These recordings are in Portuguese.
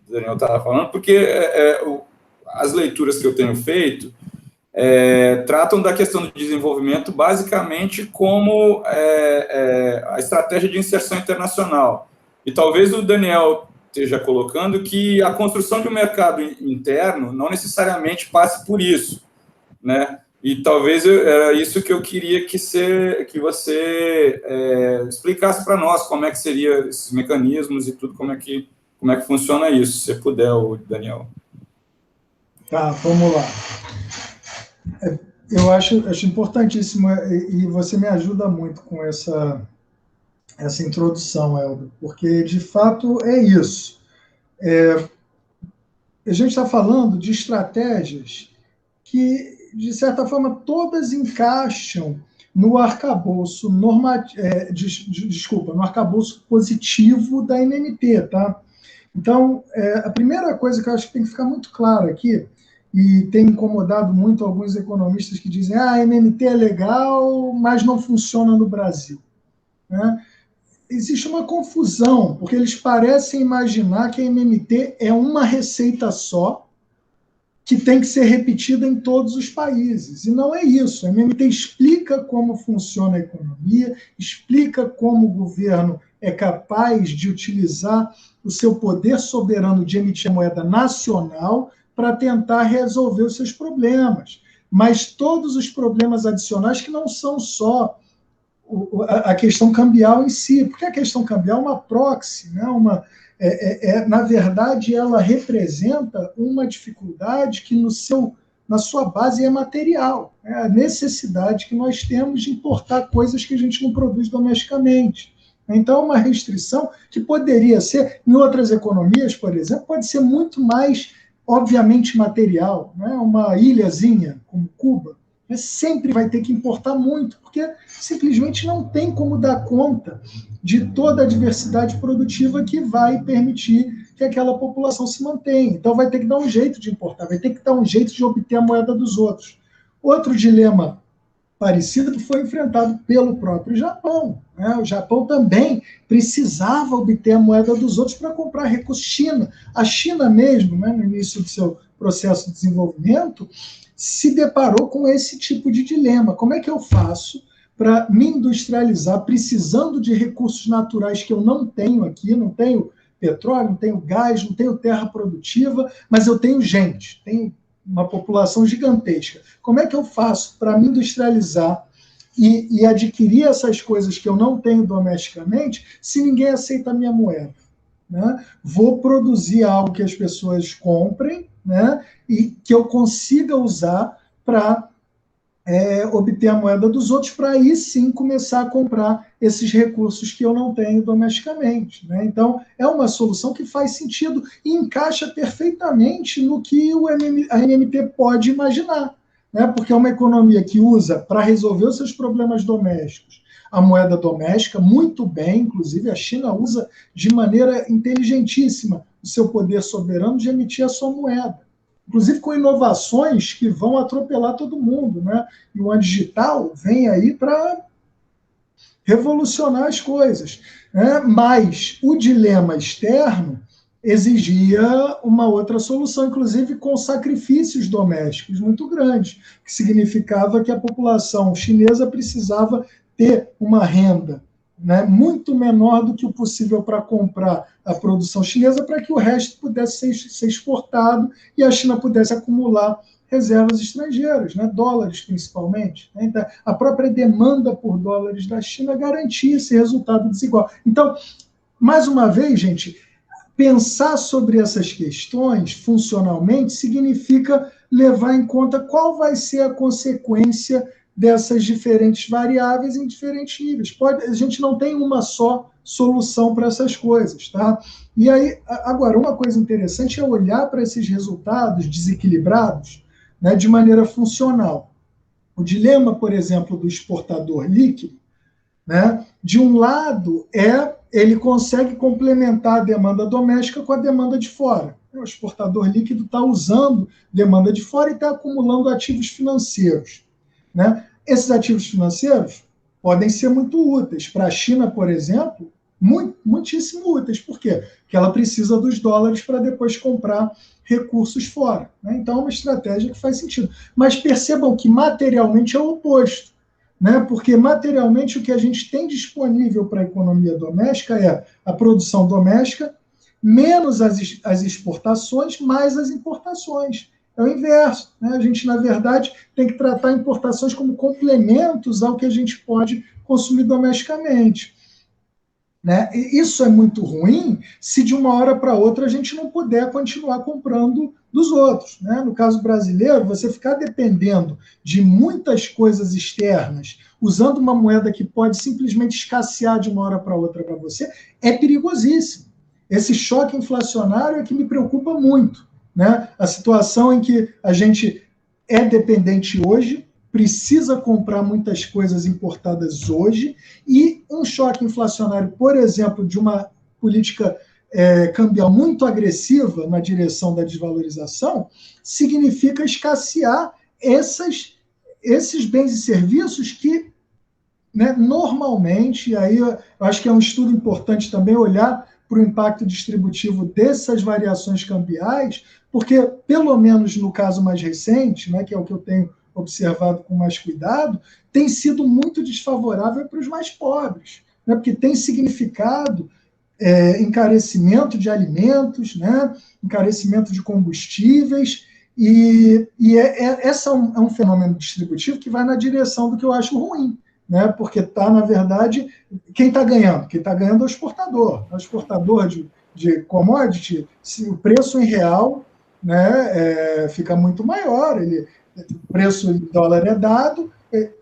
Daniel estava falando, porque as leituras que eu tenho feito tratam da questão do desenvolvimento basicamente como a estratégia de inserção internacional. E talvez o Daniel esteja colocando que a construção de um mercado interno não necessariamente passe por isso, né? E talvez era isso que eu queria que você explicasse para nós, como é que seria esses mecanismos e tudo, como é que funciona isso, se puder, Daniel. Tá, vamos lá. Eu acho importantíssimo, e você me ajuda muito com essa introdução, Helder, porque, de fato, é isso. A gente está falando de estratégias que, de certa forma, todas encaixam no arcabouço no arcabouço positivo da NMT, tá? Então, a primeira coisa que eu acho que tem que ficar muito claro aqui, e tem incomodado muito alguns economistas que dizem a NMT é legal, mas não funciona no Brasil, né? Existe uma confusão, porque eles parecem imaginar que a NMT é uma receita só, que tem que ser repetida em todos os países. E não é isso. A MMT explica como funciona a economia, explica como o governo é capaz de utilizar o seu poder soberano de emitir moeda nacional para tentar resolver os seus problemas. Mas todos os problemas adicionais que não são só a questão cambial em si, porque a questão cambial é uma proxy, né? Na verdade, ela representa uma dificuldade que na sua base é material, é a necessidade que nós temos de importar coisas que a gente não produz domesticamente. Então, uma restrição que poderia ser, em outras economias, por exemplo, pode ser muito mais, obviamente, material, né? Uma ilhazinha como Cuba, sempre vai ter que importar muito, porque simplesmente não tem como dar conta de toda a diversidade produtiva que vai permitir que aquela população se mantenha. Então vai ter que dar um jeito de importar, vai ter que dar um jeito de obter a moeda dos outros. Outro dilema parecido foi enfrentado pelo próprio Japão, né? O Japão também precisava obter a moeda dos outros para comprar recursos. A China mesmo, né, no início do seu processo de desenvolvimento, se deparou com esse tipo de dilema. Como é que eu faço para me industrializar precisando de recursos naturais que eu não tenho aqui, não tenho petróleo, não tenho gás, não tenho terra produtiva, mas eu tenho gente, tenho uma população gigantesca. Como é que eu faço para me industrializar e adquirir essas coisas que eu não tenho domesticamente se ninguém aceita a minha moeda, né? Vou produzir algo que as pessoas comprem, né? E que eu consiga usar para obter a moeda dos outros, para aí sim começar a comprar esses recursos que eu não tenho domesticamente, né? Então, é uma solução que faz sentido e encaixa perfeitamente no que a NMT pode imaginar, né? Porque é uma economia que usa, para resolver os seus problemas domésticos, a moeda doméstica, muito bem, inclusive a China usa de maneira inteligentíssima o seu poder soberano de emitir a sua moeda, inclusive com inovações que vão atropelar todo mundo, né? E o digital vem aí para revolucionar as coisas, né? Mas o dilema externo exigia uma outra solução, inclusive com sacrifícios domésticos muito grandes, que significava que a população chinesa precisava ter uma renda, né, muito menor do que o possível para comprar a produção chinesa, para que o resto pudesse ser exportado e a China pudesse acumular reservas estrangeiras, né, dólares principalmente. Né? Então, a própria demanda por dólares da China garantia esse resultado desigual. Então, mais uma vez, gente, pensar sobre essas questões funcionalmente significa levar em conta qual vai ser a consequência dessas diferentes variáveis em diferentes níveis. A gente não tem uma só solução para essas coisas, tá? E aí, agora, uma coisa interessante é olhar para esses resultados desequilibrados, né, de maneira funcional. O dilema, por exemplo, do exportador líquido, né, de um lado, ele consegue complementar a demanda doméstica com a demanda de fora. O exportador líquido está usando demanda de fora e está acumulando ativos financeiros, né? Esses ativos financeiros podem ser muito úteis. Para a China, por exemplo, muitíssimo úteis. Por quê? Porque ela precisa dos dólares para depois comprar recursos fora. Né? Então, é uma estratégia que faz sentido. Mas percebam que materialmente é o oposto. Né? Porque materialmente o que a gente tem disponível para a economia doméstica é a produção doméstica, menos as exportações, mais as importações. É o inverso. Né? A gente, na verdade, tem que tratar importações como complementos ao que a gente pode consumir domesticamente. Né? E isso é muito ruim se de uma hora para outra a gente não puder continuar comprando dos outros. Né? No caso brasileiro, você ficar dependendo de muitas coisas externas, usando uma moeda que pode simplesmente escassear de uma hora para outra para você, é perigosíssimo. Esse choque inflacionário é que me preocupa muito. Né? A situação em que a gente é dependente hoje, precisa comprar muitas coisas importadas hoje, e um choque inflacionário, por exemplo, de uma política cambial muito agressiva na direção da desvalorização, significa escassear esses bens e serviços que, né, normalmente, aí eu acho que é um estudo importante também olhar para o impacto distributivo dessas variações cambiais, porque, pelo menos no caso mais recente, né, que é o que eu tenho observado com mais cuidado, tem sido muito desfavorável para os mais pobres, né, porque tem significado encarecimento de alimentos, né, encarecimento de combustíveis, esse é um fenômeno distributivo que vai na direção do que eu acho ruim, né, porque está, na verdade, quem está ganhando? Quem está ganhando é o exportador. O exportador de commodity, se o preço em real, né, fica muito maior, o preço em dólar é dado,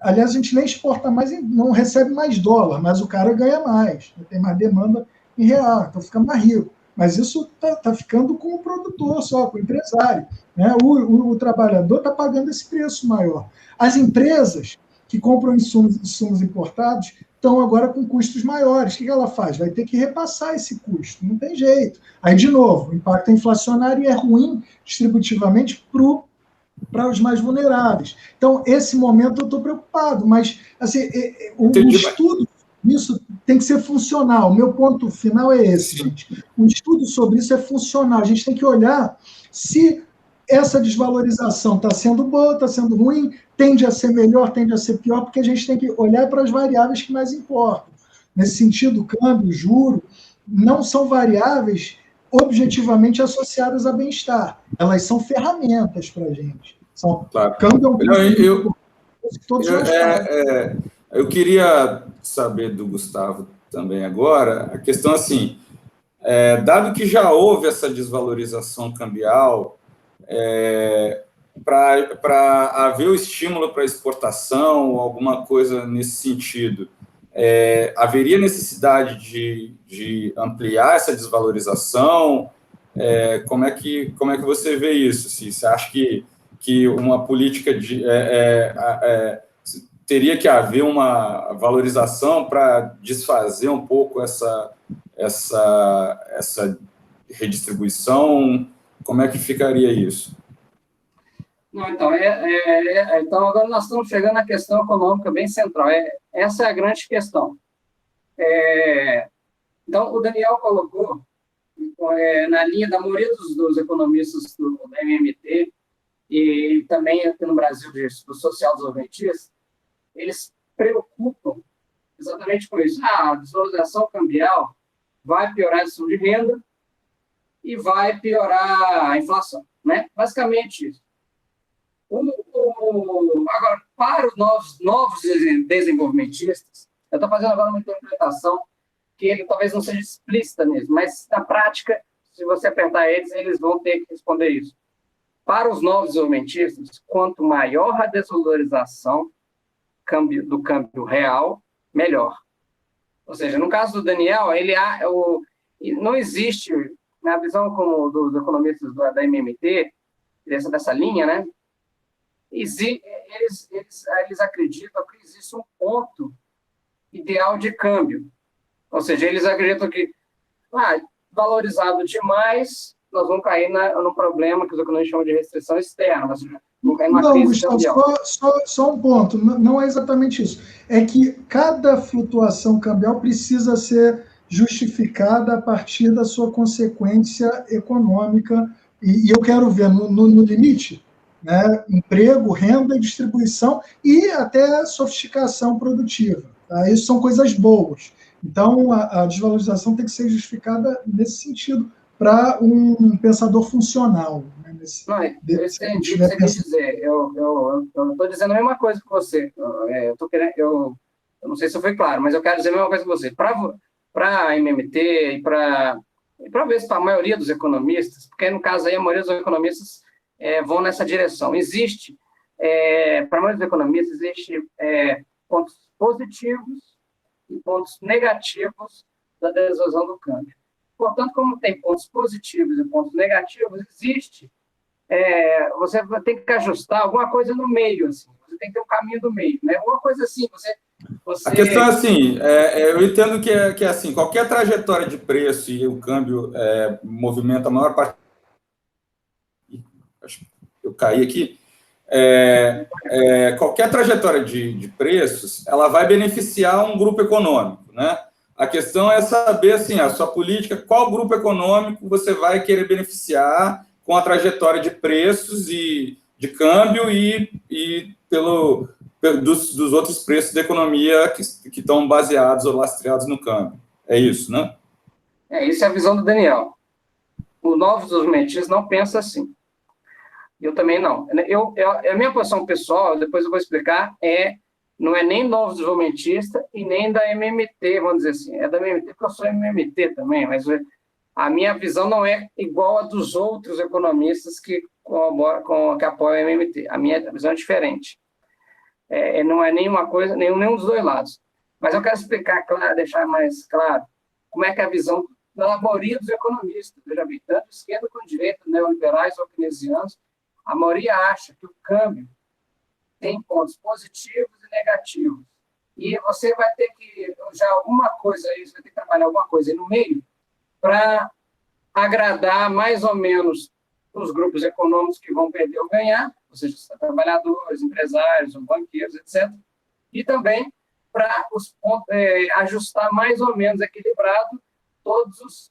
aliás, a gente nem exporta mais, não recebe mais dólar, mas o cara ganha mais, tem mais demanda em real, então fica mais rico. Mas isso está ficando com o produtor só, com o empresário. Né? O trabalhador está pagando esse preço maior. As empresas que compram insumos importados estão agora com custos maiores. O que ela faz? Vai ter que repassar esse custo, não tem jeito. Aí, de novo, o impacto inflacionário é ruim distributivamente para os mais vulneráveis. Então, esse momento eu estou preocupado, mas assim, o estudo nisso tem que ser funcional. O meu ponto final é esse, gente. O estudo sobre isso é funcional. A gente tem que olhar se essa desvalorização está sendo boa, está sendo ruim, tende a ser melhor, tende a ser pior, porque a gente tem que olhar para as variáveis que mais importam. Nesse sentido, o câmbio, o juro, não são variáveis objetivamente associadas a bem-estar. Elas são ferramentas para a gente. Claro. Câmbio eu queria saber do Gustavo também agora, a questão assim, dado que já houve essa desvalorização cambial, para haver o estímulo para exportação ou alguma coisa nesse sentido, haveria necessidade de ampliar essa desvalorização? Como é que você vê isso? Se você acha que uma política teria que haver uma valorização para desfazer um pouco essa redistribuição? Como é que ficaria isso? Não, então, então, agora nós estamos chegando à questão econômica bem central. Essa é a grande questão. Então, o Daniel colocou, na linha da maioria dos economistas da MMT, e também aqui no Brasil, dos social-desenvolvimentistas, eles preocupam exatamente com isso. A desvalorização cambial vai piorar a distribuição de renda e vai piorar a inflação. Né? Basicamente isso. Agora, para os novos desenvolvimentistas, eu estou fazendo agora uma interpretação que ele talvez não seja explícita mesmo, mas na prática, se você apertar eles, eles vão ter que responder isso. Para os novos desenvolvimentistas, quanto maior a desvalorização do câmbio real, melhor. Ou seja, no caso do Daniel, não existe, na visão como dos economistas da MMT, dessa linha, né? Eles acreditam que existe um ponto ideal de câmbio. Ou seja, eles acreditam que, valorizado demais, nós vamos cair no problema que os economistas chamam de restrição externa. Ou seja, vamos cair numa crise cambial. Só um ponto. Não é exatamente isso. É que cada flutuação cambial precisa ser justificada a partir da sua consequência econômica, e eu quero ver, no limite, né, emprego, renda, distribuição e até sofisticação produtiva. Tá? Isso são coisas boas. Então, a desvalorização tem que ser justificada nesse sentido, para um pensador funcional. Né, não, eu entendi o que você quis dizer. Eu estou dizendo a mesma coisa que você. Eu não sei se eu fui claro, mas eu quero dizer a mesma coisa que você. Para a MMT e para a maioria dos economistas, porque no caso aí a maioria dos economistas vão nessa direção. Existe, para a maioria dos economistas, existe pontos positivos e pontos negativos da desvalorização do câmbio. Portanto, como tem pontos positivos e pontos negativos, existe, você tem que ajustar alguma coisa no meio, assim. Você tem que ter um caminho do meio, né? Alguma coisa assim, você... A questão é assim, eu entendo que é assim, qualquer trajetória de preço e o câmbio movimenta a maior parte... Acho que eu caí aqui. Qualquer trajetória de preços, ela vai beneficiar um grupo econômico, né? A questão é saber, assim, a sua política, qual grupo econômico você vai querer beneficiar com a trajetória de preços e de câmbio e dos outros preços da economia que estão baseados ou lastreados no câmbio. É isso, né? Isso é a visão do Daniel. O Novos Desenvolvimentistas não pensa assim. Eu também não. A minha posição pessoal, depois eu vou explicar, não é nem Novos Desenvolvimentista e nem da MMT, vamos dizer assim. É da MMT porque eu sou MMT também, mas a minha visão não é igual a dos outros economistas que apoiam a MMT. A minha visão é diferente. Não é nenhuma coisa, nenhum dos dois lados. Mas eu quero explicar, deixar mais claro, como é que é a visão da maioria dos economistas, veja bem, tanto esquerda quanto direita, neoliberais ou keynesianos, a maioria acha que o câmbio tem pontos positivos e negativos. E você vai ter que, já alguma coisa aí, você vai ter que trabalhar alguma coisa aí no meio para agradar mais ou menos os grupos econômicos que vão perder ou ganhar, ou seja, trabalhadores, empresários, banqueiros, etc. E também para ajustar mais ou menos equilibrado todas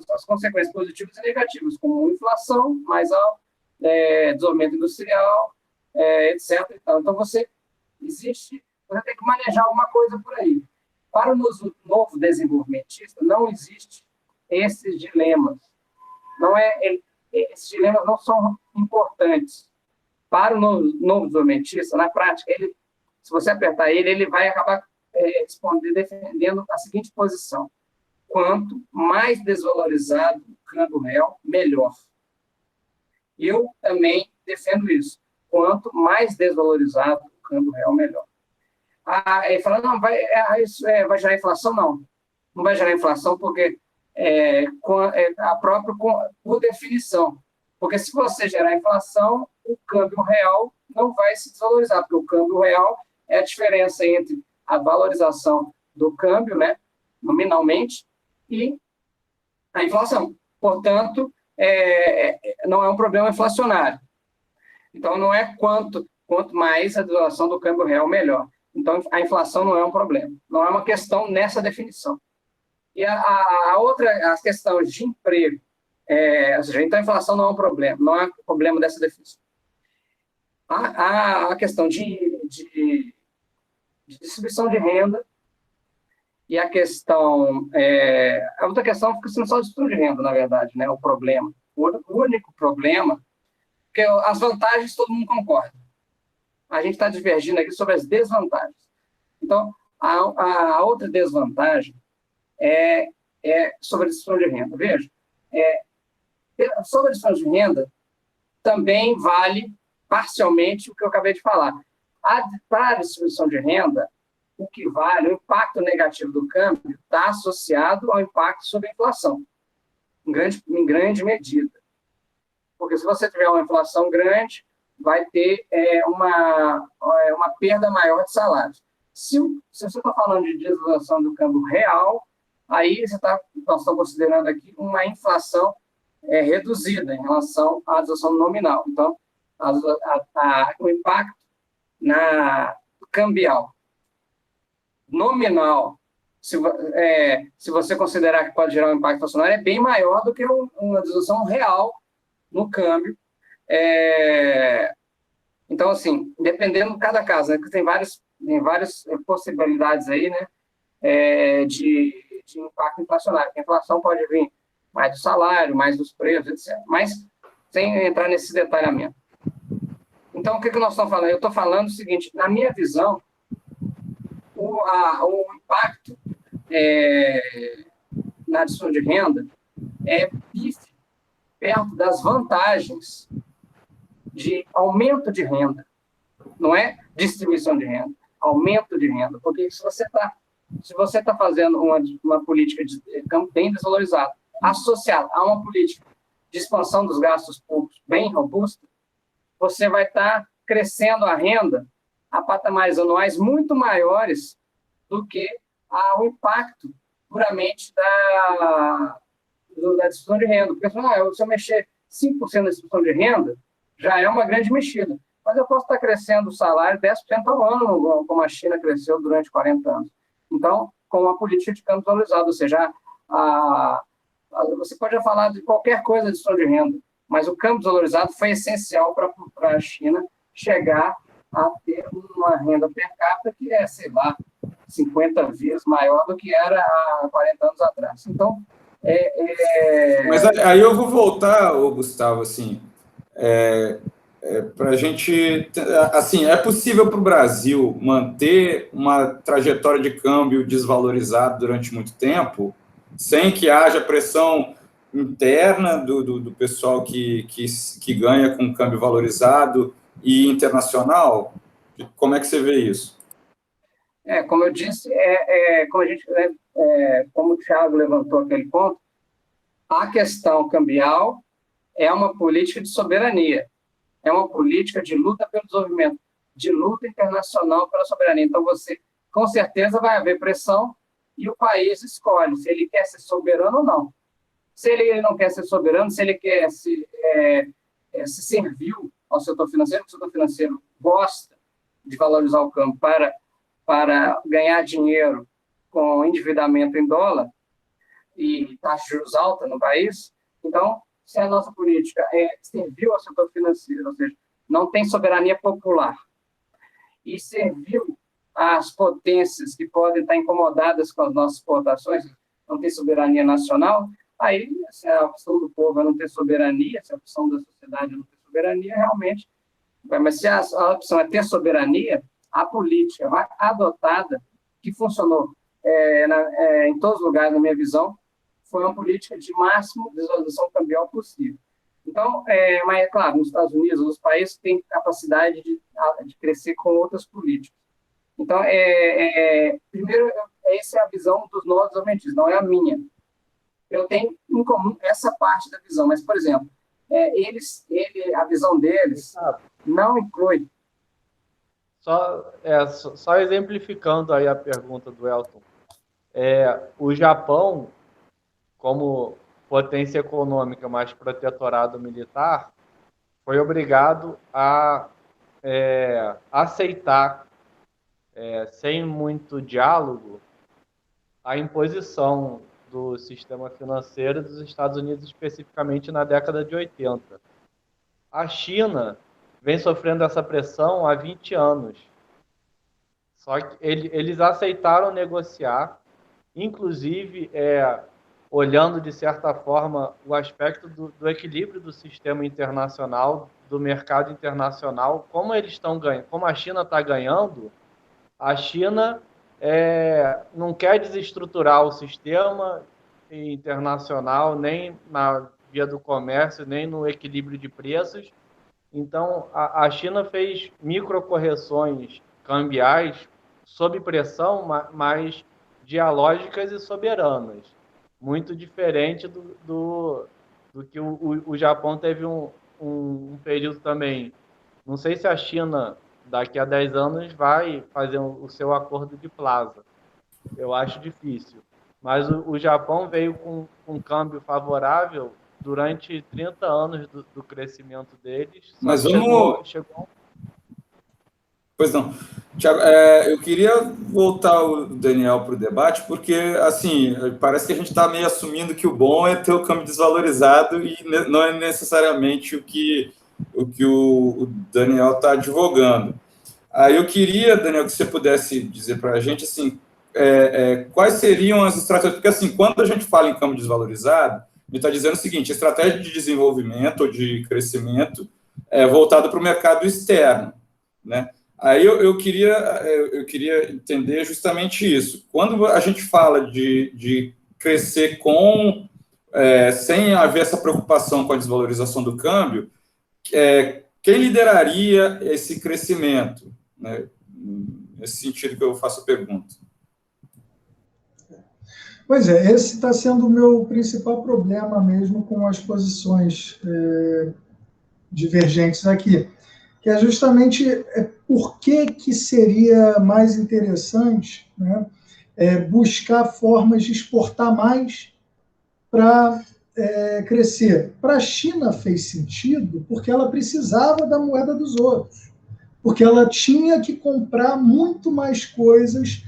as consequências positivas e negativas, como inflação mais alta, desenvolvimento industrial, etc. Então, você tem que manejar alguma coisa por aí. Para o novo desenvolvimentista, não existe esses dilemas. Esses dilemas não são importantes. Para o novo desenvolvimentista, na prática, se você apertar ele vai acabar defendendo a seguinte posição: quanto mais desvalorizado o câmbio real, melhor. Eu também defendo isso. Quanto mais desvalorizado o câmbio real, melhor. Ele fala, não, vai gerar inflação? Não vai gerar inflação porque por definição. Porque se você gerar inflação, o câmbio real não vai se desvalorizar, porque o câmbio real é a diferença entre a valorização do câmbio, né, nominalmente, e a inflação. Portanto, não é um problema inflacionário. Então, não é quanto mais a desvalorização do câmbio real, melhor. Então, a inflação não é um problema. Não é uma questão nessa definição. E a questão de emprego, ou seja, então a inflação não é um problema, não é um problema dessa definição. A questão de distribuição de renda e a questão... a outra questão fica sendo só distribuição de renda, na verdade, né, o problema. O único problema, porque as vantagens todo mundo concorda. A gente está divergindo aqui sobre as desvantagens. Então, a outra desvantagem é sobre a distribuição de renda. Veja, sobre a distribuição de renda, também vale parcialmente o que eu acabei de falar. Para a distribuição de renda, o que vale, o impacto negativo do câmbio está associado ao impacto sobre a inflação, em grande medida. Porque se você tiver uma inflação grande, vai ter uma perda maior de salários. Se você está falando de desvalorização do câmbio real, aí nós estamos considerando aqui uma inflação reduzida em relação à desvalorização nominal. Então, o impacto na cambial nominal se você considerar que pode gerar um impacto inflacionário, é bem maior do que uma desvalorização real no câmbio. Então, assim, dependendo de cada caso, né, porque tem várias possibilidades aí, né, de impacto inflacionário. A inflação pode vir mais do salário, mais dos preços, etc. Mas sem entrar nesse detalhamento. Então, o que nós estamos falando? Eu estou falando o seguinte, na minha visão, o impacto na distribuição de renda é pífio perto das vantagens de aumento de renda. Não é distribuição de renda, aumento de renda. Porque se você tá fazendo uma política de campo bem desvalorizado, associada a uma política de expansão dos gastos públicos bem robusta, você vai estar crescendo a renda a patamares anuais muito maiores do que o impacto puramente da distribuição de renda. Porque se eu mexer 5% da distribuição de renda, já é uma grande mexida. Mas eu posso estar crescendo o salário 10% ao ano, como a China cresceu durante 40 anos. Então, com uma política de câmbio valorizado, ou seja, você pode falar de qualquer coisa de distribuição de renda, mas o câmbio valorizado foi essencial para a China chegar a ter uma renda per capita que é, sei lá, 50 vezes maior do que era há 40 anos atrás. Então, Mas aí eu vou voltar, Gustavo, assim, para a gente, assim, é possível para o Brasil manter uma trajetória de câmbio desvalorizado durante muito tempo, sem que haja pressão interna do pessoal que ganha com câmbio valorizado e internacional? Como é que você vê isso? Como eu disse, como o Thiago levantou aquele ponto, a questão cambial é uma política de soberania, é uma política de luta pelo desenvolvimento, de luta internacional pela soberania. Então, com certeza, vai haver pressão e o país escolhe se ele quer ser soberano ou não. Se ele não quer ser soberano, se ele quer se servil ao setor financeiro, porque o setor financeiro gosta de valorizar o câmbio para ganhar dinheiro com endividamento em dólar e taxa de juros alta no país. Então, se a nossa política é servil ao setor financeiro, ou seja, não tem soberania popular, e servil às potências que podem estar incomodadas com as nossas exportações, não tem soberania nacional, aí, se a opção do povo é não ter soberania, se a opção da sociedade é não ter soberania, realmente, mas se a opção é ter soberania, a política adotada, que funcionou em todos os lugares, na minha visão, foi uma política de máximo desvalorização cambial possível. Então, mas, claro, nos Estados Unidos, nos países têm capacidade de crescer com outras políticas. Então, primeiro, essa é a visão dos novos desenvolvimentistas, não é a minha. Eu tenho em comum essa parte da visão, mas, por exemplo, a visão deles não inclui. Só exemplificando aí a pergunta do Elton, o Japão, como potência econômica mais protetorado militar, foi obrigado a aceitar, sem muito diálogo, a imposição do sistema financeiro dos Estados Unidos, especificamente na década de 80. A China vem sofrendo essa pressão há 20 anos. Só que eles aceitaram negociar, inclusive olhando, de certa forma, o aspecto do equilíbrio do sistema internacional, do mercado internacional, como eles estão ganhando, como a China está ganhando, a China não quer desestruturar o sistema internacional, nem na via do comércio, nem no equilíbrio de preços. Então, a China fez microcorreções cambiais sob pressão, mas dialógicas e soberanas. Muito diferente do que o Japão teve um período também. Não sei se a China, daqui a 10 anos, vai fazer o seu acordo de plaza. Eu acho difícil. Mas o Japão veio com um câmbio favorável durante 30 anos do crescimento deles. Mas chegou... Pois não. Tiago, eu queria voltar o Daniel para o debate, porque, assim, parece que a gente está meio assumindo que o bom é ter o câmbio desvalorizado e não é necessariamente o Daniel está advogando. Aí eu queria, Daniel, que você pudesse dizer para a gente, assim, quais seriam as estratégias, porque, assim, quando a gente fala em câmbio desvalorizado, ele está dizendo o seguinte, estratégia de desenvolvimento ou de crescimento voltada para o mercado externo, né? Aí eu queria entender justamente isso. Quando a gente fala de crescer sem haver essa preocupação com a desvalorização do câmbio, quem lideraria esse crescimento? Né? Nesse sentido que eu faço a pergunta. Pois é, esse está sendo o meu principal problema mesmo com as posições divergentes aqui, que é justamente por que seria mais interessante, né, buscar formas de exportar mais para crescer. Para a China fez sentido porque ela precisava da moeda dos outros, porque ela tinha que comprar muito mais coisas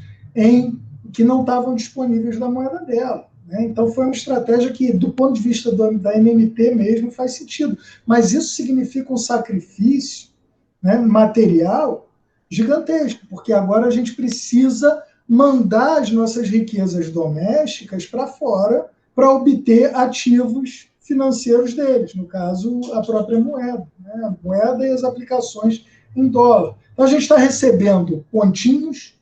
que não estavam disponíveis da moeda dela. Né? Então, foi uma estratégia que, do ponto de vista da MMT mesmo, faz sentido. Mas isso significa um sacrifício, né, material gigantesco, porque agora a gente precisa mandar as nossas riquezas domésticas para fora para obter ativos financeiros deles, no caso, a própria moeda, né? A moeda e as aplicações em dólar. Então, a gente está recebendo pontinhos,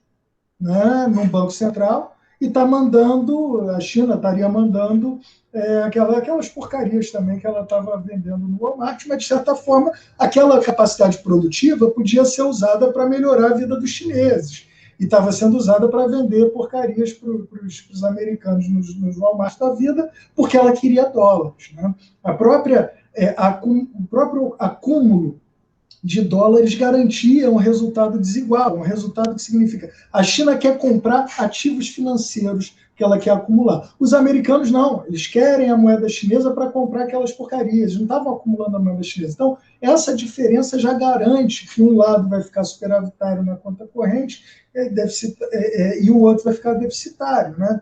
né, no Banco Central e está mandando, a China estaria mandando aquelas porcarias também que ela estava vendendo no Walmart, mas, de certa forma, aquela capacidade produtiva podia ser usada para melhorar a vida dos chineses e estava sendo usada para vender porcarias para os americanos nos Walmart da vida, porque ela queria dólares. Né? O próprio acúmulo de dólares garantia um resultado desigual, um resultado que significa a China quer comprar ativos financeiros que ela quer acumular. Os americanos não, eles querem a moeda chinesa para comprar aquelas porcarias, eles não estavam acumulando a moeda chinesa. Então, essa diferença já garante que um lado vai ficar superavitário na conta corrente e o outro vai ficar deficitário. Né?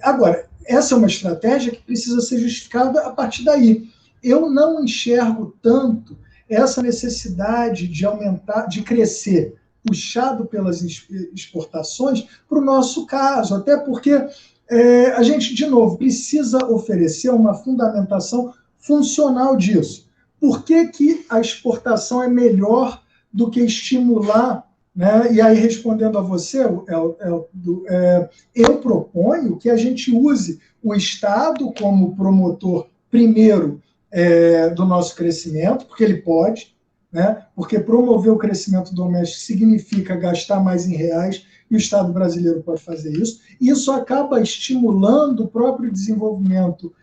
Agora, essa é uma estratégia que precisa ser justificada a partir daí. Eu não enxergo tanto essa necessidade de aumentar, de crescer, puxado pelas exportações, para o nosso caso, até porque a gente, de novo, precisa oferecer uma fundamentação funcional disso. Por que a exportação é melhor do que estimular? Né? E aí, respondendo a você, eu proponho que a gente use o Estado como promotor, primeiro, do nosso crescimento, porque ele pode, né? Porque promover o crescimento doméstico significa gastar mais em reais, e o Estado brasileiro pode fazer isso. E isso acaba estimulando o próprio desenvolvimento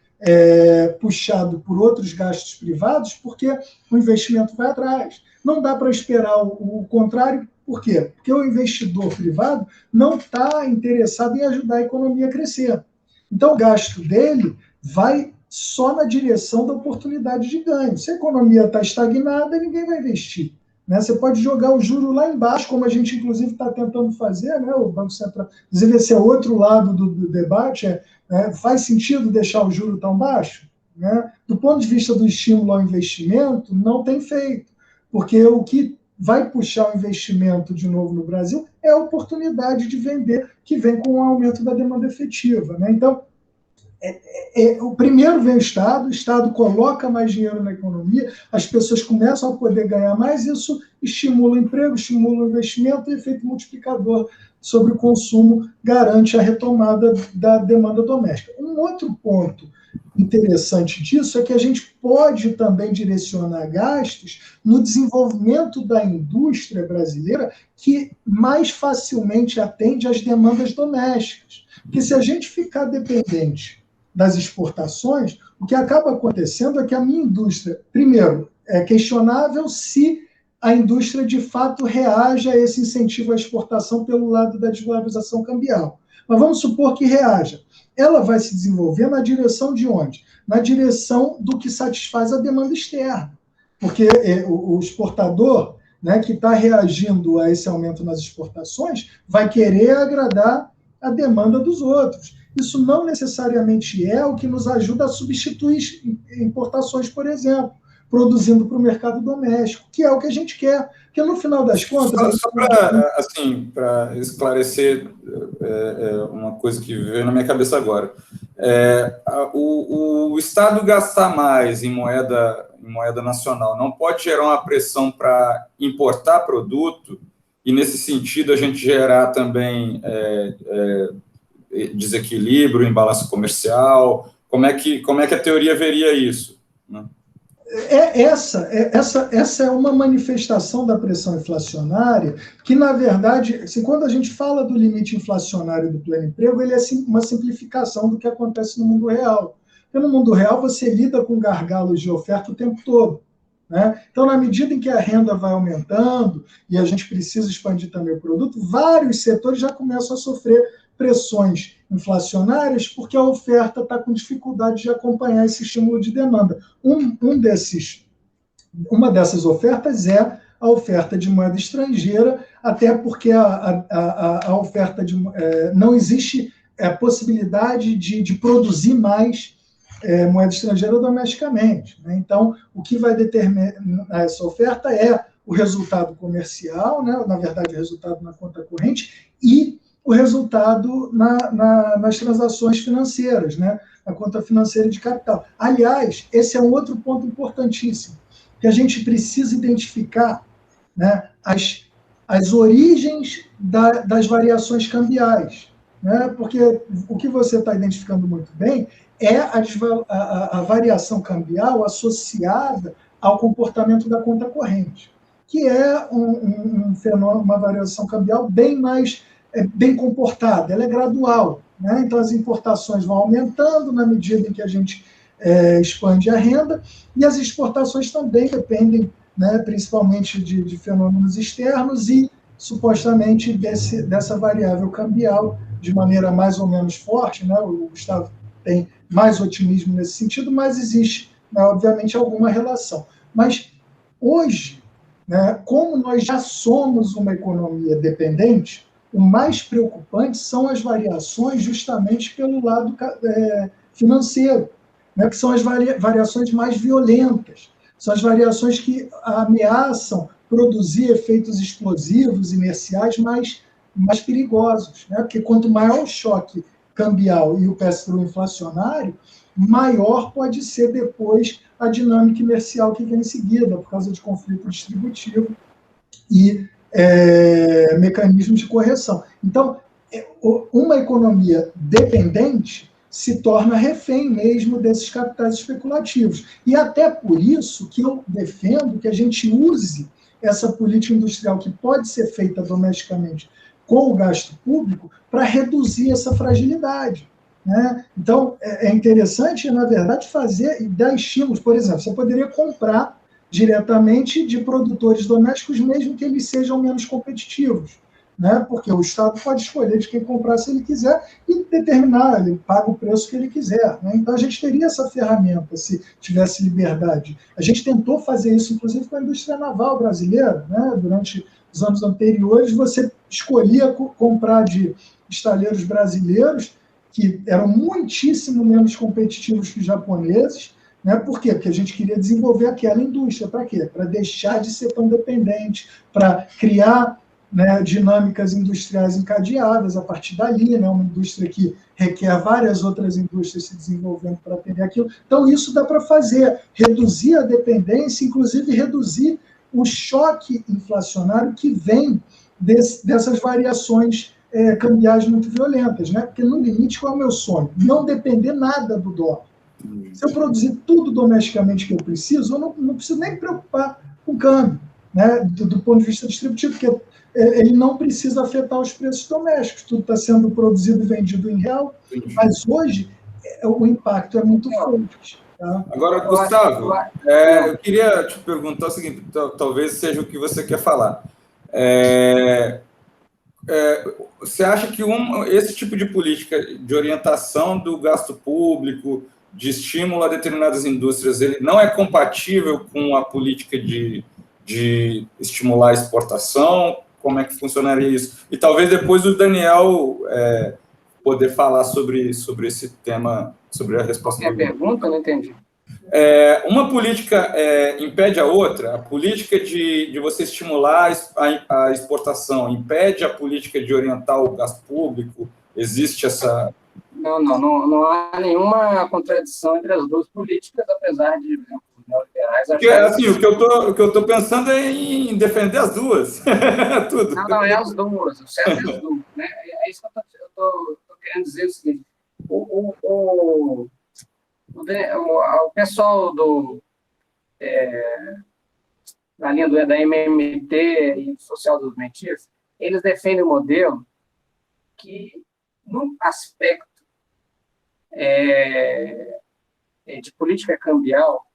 puxado por outros gastos privados, porque o investimento vai atrás. Não dá para esperar o contrário. Por quê? Porque o investidor privado não está interessado em ajudar a economia a crescer. Então, o gasto dele vai só na direção da oportunidade de ganho. Se a economia está estagnada, ninguém vai investir. Né? Você pode jogar o juro lá embaixo, como a gente, inclusive, está tentando fazer, né? O Banco Central. Inclusive, esse é outro lado do debate, faz sentido deixar o juro tão baixo? Né? Do ponto de vista do estímulo ao investimento, não tem feito, porque o que vai puxar o investimento de novo no Brasil é a oportunidade de vender, que vem com o aumento da demanda efetiva. Né? Então, o primeiro vem o Estado coloca mais dinheiro na economia, as pessoas começam a poder ganhar mais, isso estimula o emprego, estimula o investimento e efeito multiplicador sobre o consumo garante a retomada da demanda doméstica. Um outro ponto interessante disso é que a gente pode também direcionar gastos no desenvolvimento da indústria brasileira que mais facilmente atende às demandas domésticas. Porque se a gente ficar dependente das exportações, o que acaba acontecendo é que a minha indústria, primeiro, é questionável se a indústria de fato reage a esse incentivo à exportação pelo lado da desvalorização cambial. Mas vamos supor que reaja. Ela vai se desenvolver na direção de onde? Na direção do que satisfaz a demanda externa. Porque o exportador, né, que está reagindo a esse aumento nas exportações, vai querer agradar a demanda dos outros. Isso não necessariamente é o que nos ajuda a substituir importações, por exemplo, produzindo para o mercado doméstico, que é o que a gente quer. Porque, no final das contas... Só para assim, esclarecer uma coisa que veio na minha cabeça agora. O Estado gastar mais em moeda nacional não pode gerar uma pressão para importar produto e, nesse sentido, a gente gerar também desequilíbrio em balança comercial? Como é que a teoria veria isso, né? Essa é uma manifestação da pressão inflacionária que, na verdade, assim, quando a gente fala do limite inflacionário do pleno emprego, ele é uma simplificação do que acontece no mundo real. Porque no mundo real você lida com gargalos de oferta o tempo todo, né? Então, na medida em que a renda vai aumentando e a gente precisa expandir também o produto, vários setores já começam a sofrer pressões inflacionárias porque a oferta está com dificuldade de acompanhar esse estímulo de demanda. Uma dessas ofertas é a oferta de moeda estrangeira, até porque a oferta não existe a possibilidade de produzir mais moeda estrangeira domesticamente, né? Então, o que vai determinar essa oferta é o resultado comercial, né? Na verdade, o resultado na conta corrente e o resultado nas transações financeiras, né? Na conta financeira de capital. Aliás, esse é um outro ponto importantíssimo, que a gente precisa identificar, né, as origens das variações cambiais, né? Porque o que você está identificando muito bem é a variação cambial associada ao comportamento da conta corrente, que é um fenômeno, uma variação cambial bem comportada, ela é gradual, né? Então, as importações vão aumentando na medida em que a gente expande a renda, e as exportações também dependem, né, principalmente de fenômenos externos e, supostamente, dessa variável cambial de maneira mais ou menos forte, né? O Gustavo tem mais otimismo nesse sentido, mas existe, né, obviamente, alguma relação. Mas, hoje, né, como nós já somos uma economia dependente, o mais preocupante são as variações justamente pelo lado financeiro, né, que são as variações mais violentas, são as variações que ameaçam produzir efeitos explosivos, inerciais, mais perigosos, né? Porque quanto maior o choque cambial e o pass-through inflacionário, maior pode ser depois a dinâmica inercial que vem em seguida, por causa de conflito distributivo e mecanismos de correção. Então, uma economia dependente se torna refém mesmo desses capitais especulativos. E até por isso que eu defendo que a gente use essa política industrial que pode ser feita domesticamente com o gasto público para reduzir essa fragilidade, né? Então, é interessante, na verdade, fazer e dar estímulos. Por exemplo, você poderia comprar diretamente de produtores domésticos, mesmo que eles sejam menos competitivos, né? Porque o Estado pode escolher de quem comprar se ele quiser e determinar, ele paga o preço que ele quiser, né? Então, a gente teria essa ferramenta se tivesse liberdade. A gente tentou fazer isso, inclusive, com a indústria naval brasileira, né? Durante os anos anteriores, você escolhia comprar de estaleiros brasileiros que eram muitíssimo menos competitivos que os japoneses, né? Por quê? Porque a gente queria desenvolver aquela indústria. Para quê? Para deixar de ser tão dependente, para criar, né, dinâmicas industriais encadeadas a partir dali, né? Uma indústria que requer várias outras indústrias se desenvolvendo para atender aquilo. Então, isso dá para fazer, reduzir a dependência, inclusive reduzir o choque inflacionário que vem dessas variações cambiais muito violentas, né? Porque, no limite, qual é o meu sonho? Não depender nada do dólar. Se eu produzir tudo domesticamente que eu preciso, eu não preciso nem me preocupar com o câmbio, né? Do ponto de vista distributivo, porque ele não precisa afetar os preços domésticos. Tudo está sendo produzido e vendido em real, mas hoje o impacto é muito forte. Tá? Agora, Gustavo, eu queria te perguntar o seguinte, talvez seja o que você quer falar. Você acha que esse tipo de política de orientação do gasto público, de estímulo a determinadas indústrias, ele não é compatível com a política de de estimular a exportação? Como é que funcionaria isso? E talvez depois o Daniel poder falar sobre esse tema, sobre a resposta. Qualquer pergunta? Não entendi. Uma política impede a outra? A política de você estimular a exportação impede a política de orientar o gasto público? Existe essa... Não há nenhuma contradição entre as duas políticas, apesar de neoliberais... Porque, assim, o que eu estou pensando é em defender as duas. Tudo. Não, é as duas. O certo é as duas. Né? É isso que eu estou querendo dizer o seguinte. O pessoal da linha da MMT e social-desenvolvimentista, eles defendem um modelo que, no aspecto de política cambial,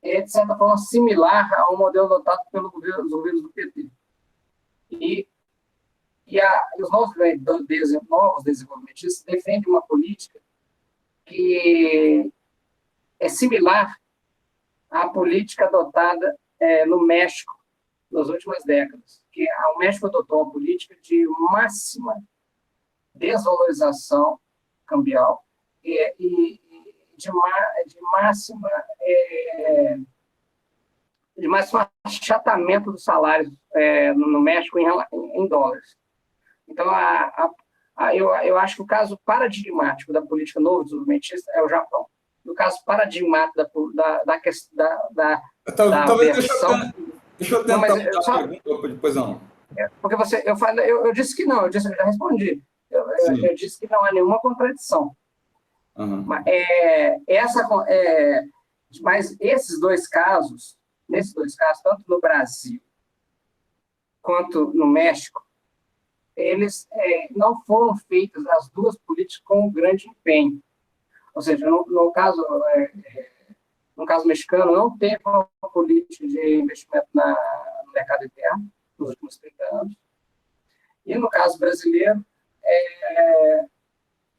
é, de certa forma, similar ao modelo adotado pelos governos do PT. E os novos desenvolvimentistas defendem uma política que é similar à política adotada no México nas últimas décadas, que o México adotou uma política de máxima desvalorização cambial e de máximo achatamento dos salários no México em dólares. Então, eu acho que o caso paradigmático da política novo desenvolvimentista é o Japão. No caso paradigmático da talvez versão... Deixa eu tentar mudar a pergunta, depois não. Porque eu disse que não, eu já respondi. Eu disse que não há nenhuma contradição. Uhum. Mas nesses dois casos, tanto no Brasil quanto no México, eles não foram feitas as duas políticas com um grande empenho. Ou seja, no caso mexicano, não teve uma política de investimento no mercado interno nos últimos 30 anos. E no caso brasileiro,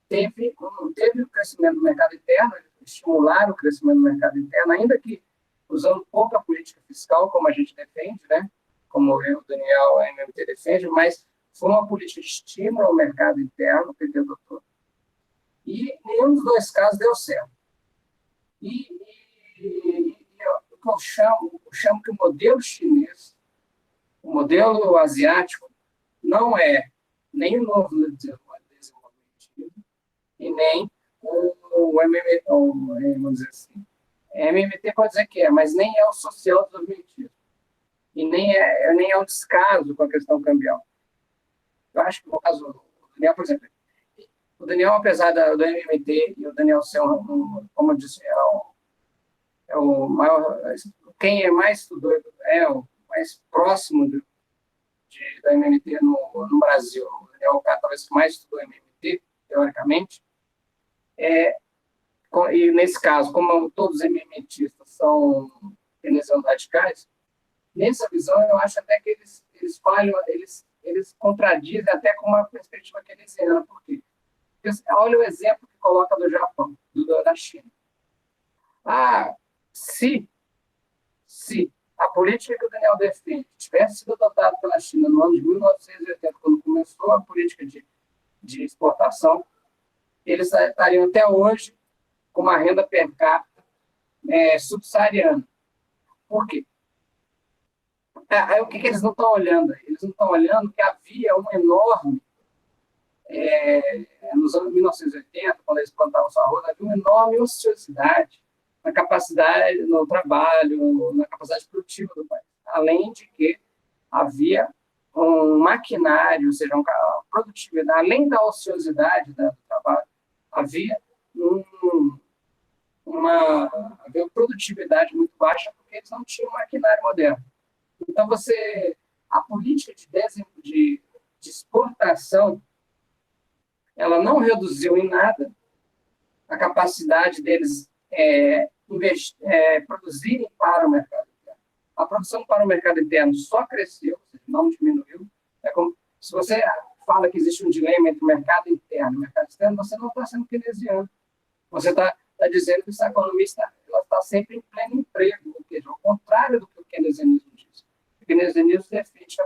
teve o crescimento do mercado interno, estimular o crescimento do mercado interno, ainda que usando pouca política fiscal, como a gente defende, né? Como eu, o Daniel, a MMT defende, mas foi uma política de estímulo ao mercado interno que ele adotou. E nenhum dos dois casos deu certo. Eu chamo que o modelo chinês, o modelo asiático, não é nem o novo desenvolvimento e nem o MMT, vamos dizer assim. MMT pode dizer que mas nem é o social desenvolvimentismo. E nem é o descaso com a questão cambial. Eu acho que no caso do Daniel, por exemplo, o Daniel, apesar do MMT e o Daniel ser como eu disse, é o maior, quem é mais estudou, é o mais próximo da MMT no Brasil. O Daniel é o cara talvez que mais estudou MMT, teoricamente. E nesse caso, como todos os MMTistas são keynesianos radicais, nessa visão eu acho até que eles falham, eles contradizem até com uma perspectiva keynesiana. Por quê? Porque olha o exemplo que coloca do Japão, da China. Se a política que o Daniel defende tivesse sido adotada pela China no ano de 1980, quando começou a política de exportação, eles estariam até hoje com uma renda per capita subsaariana. Por quê? O que eles não estão olhando? Eles não estão olhando que havia um enorme, nos anos 1980, quando eles plantavam sua arroz, havia uma enorme ociosidade na capacidade, no trabalho, na capacidade produtiva do país. Além de que havia um maquinário, ou seja, uma produtividade, além da ociosidade do trabalho, havia uma produtividade muito baixa, porque eles não tinham maquinário moderno. Então, a política de exportação, ela não reduziu em nada a capacidade deles produzirem para o mercado interno. A produção para o mercado interno só cresceu, não diminuiu. É como se você fala que existe um dilema entre o mercado interno e o mercado externo, você não está sendo keynesiano. Você está dizendo que essa economia está sempre em pleno emprego, ou seja, ao contrário do que o keynesianismo diz. porque nos Estados Unidos defende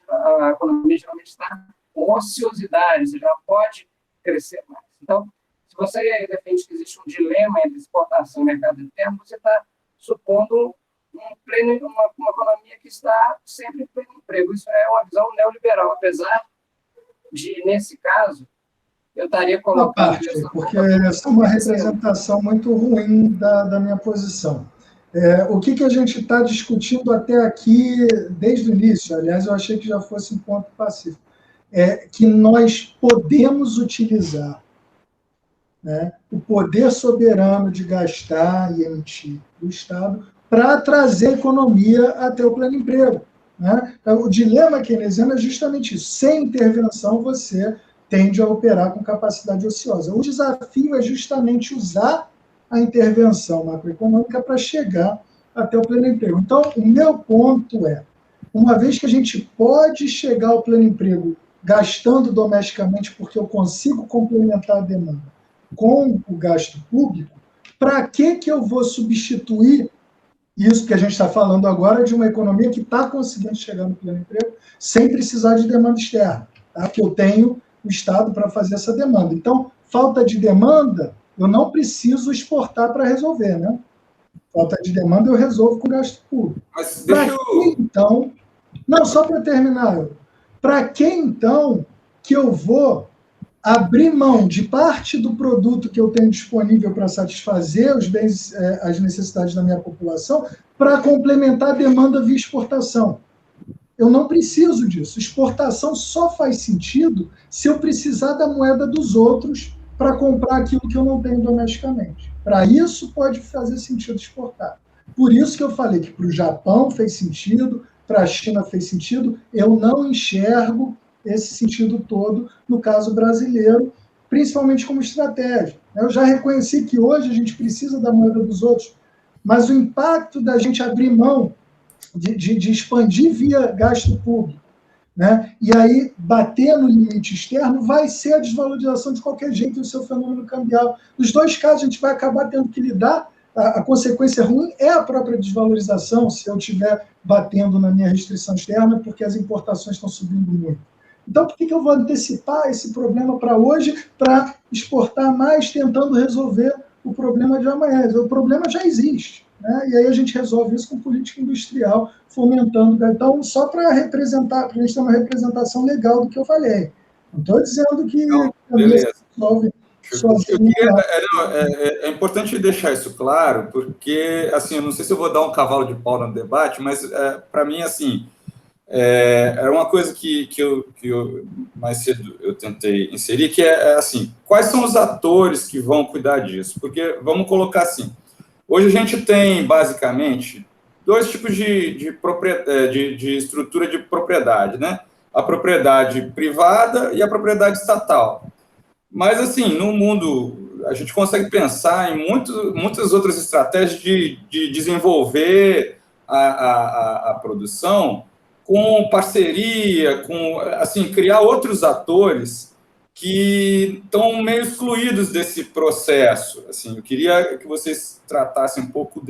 a economia geralmente está com ociosidade, você já pode crescer mais. Então, se você defende que existe um dilema entre exportação e mercado interno, você está supondo uma economia que está sempre em pleno emprego. Isso é uma visão neoliberal, apesar de, nesse caso, eu estaria colocando... Uma parte, porque essa é uma representação muito ruim da minha posição. O que a gente está discutindo até aqui, desde o início, aliás, eu achei que já fosse um ponto pacífico, é que nós podemos utilizar, né, o poder soberano de gastar e emitir do Estado para trazer a economia até o pleno emprego. Né? O dilema keynesiano é justamente isso. Sem intervenção, você tende a operar com capacidade ociosa. O desafio é justamente usar a intervenção macroeconômica para chegar até o pleno emprego. Então, o meu ponto é, uma vez que a gente pode chegar ao pleno emprego gastando domesticamente, porque eu consigo complementar a demanda com o gasto público, para que eu vou substituir isso que a gente está falando agora de uma economia que está conseguindo chegar no pleno emprego sem precisar de demanda externa, tá? Que eu tenho o Estado para fazer essa demanda. Então, falta de demanda, eu não preciso exportar para resolver, né? Falta de demanda eu resolvo com gasto público. Mas deixa eu... Então, não, só para terminar, para que então que eu vou abrir mão de parte do produto que eu tenho disponível para satisfazer os bens, as necessidades da minha população, para complementar a demanda via exportação? Eu não preciso disso. Exportação só faz sentido se eu precisar da moeda dos outros para comprar aquilo que eu não tenho domesticamente. Para isso pode fazer sentido exportar. Por isso que eu falei que para o Japão fez sentido, para a China fez sentido, eu não enxergo esse sentido todo no caso brasileiro, principalmente como estratégia. Eu já reconheci que hoje a gente precisa da moeda dos outros, mas o impacto da gente abrir mão de expandir via gasto público, né? E aí bater no limite externo vai ser a desvalorização de qualquer jeito do seu fenômeno cambial. Nos dois casos, a gente vai acabar tendo que lidar, a consequência ruim é a própria desvalorização, se eu estiver batendo na minha restrição externa, porque as importações estão subindo muito. Então, por que eu vou antecipar esse problema para hoje, para exportar mais, tentando resolver o problema de amanhã? O problema já existe, né? E aí a gente resolve isso com política industrial, fomentando. Então, só para representar, para a gente ter uma representação legal do que eu falei. Não estou dizendo que beleza. resolve sozinho. É importante deixar isso claro, porque, assim, eu não sei se eu vou dar um cavalo de pau no debate, mas, para mim, assim, era uma coisa que eu mais cedo eu tentei inserir, que é assim, quais são os atores que vão cuidar disso? Porque, vamos colocar assim, hoje a gente tem, basicamente, dois tipos de estrutura de propriedade, né? A propriedade privada e a propriedade estatal. Mas, assim, no mundo, a gente consegue pensar em muitas outras estratégias de desenvolver a produção com parceria, com, assim, criar outros atores que estão meio excluídos desse processo. Assim, eu queria que vocês tratassem um pouco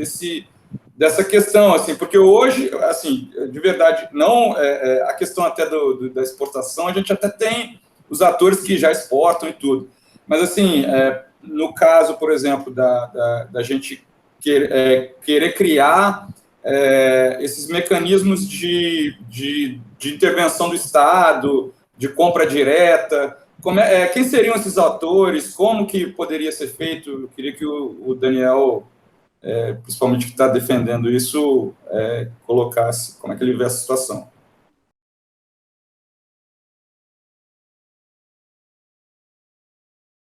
dessa questão, assim, porque hoje, assim, de verdade, não a questão até da exportação, a gente até tem os atores que já exportam e tudo, mas, assim, no caso, por exemplo, da gente querer criar esses mecanismos de intervenção do Estado, de compra direta, quem seriam esses atores, como que poderia ser feito? Eu queria que o Daniel, principalmente que está defendendo isso, colocasse como é que ele vê a situação.